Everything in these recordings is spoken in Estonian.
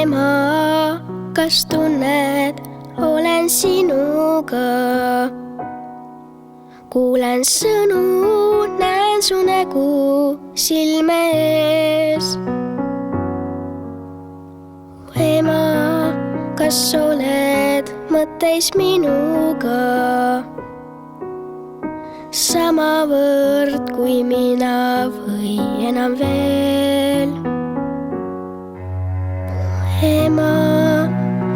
ema, kas tunned, olen sinuga. Kuulen sõnu, näen su nägu silme ees. Ema, kas oled mõtteis minuga? Samavõrd kui mina või enam veel. Ema,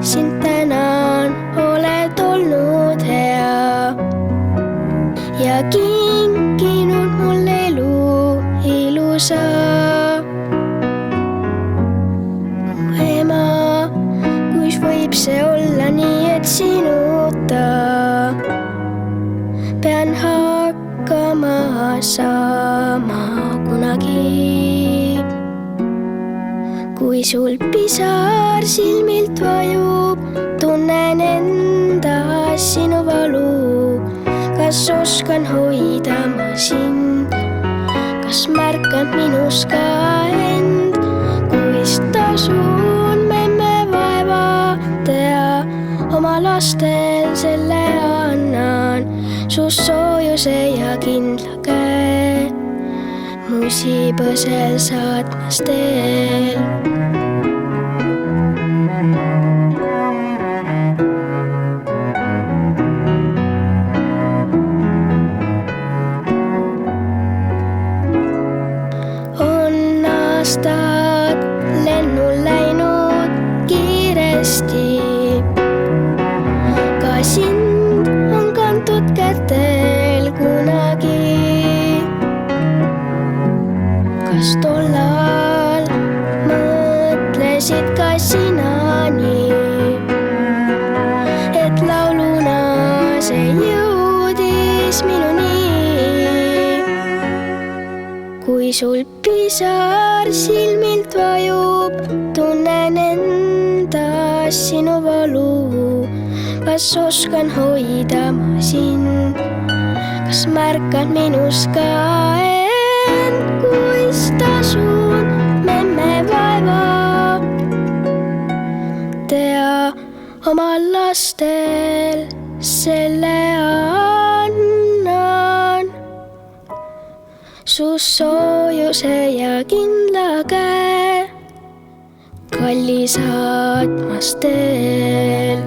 sind tänan, oled olnud hea ja kinkinud mul elu ilusa. Ema, kuis võib see olla nii, et sinuta pean hakkama saama kunagi. Kui sul pisar silmilt vajub, tunnen enda sinu valu. Kas oskan hoida ma sind, kas märkan minus ka end, kuis tasun memme vaeva tea, oma lastel selle annan. Su soojuse ja kindla käe musipõsel saatmas teel. On aastad lennul läinud kiiresti, ka sind on kantud kätel kunagi. Kas tollal mõtlesid ka sina nii, et lauluna see jõudis minuni? Kui sul pisar silmilt vajub, tunnen enda sinu valu. Kas oskan hoida ma sind, kas märkan minus ka end, kuis tasun memme vaeva tea, oma lastel selle annan. Su soojuse ja kindla käe kalli saatmas teel.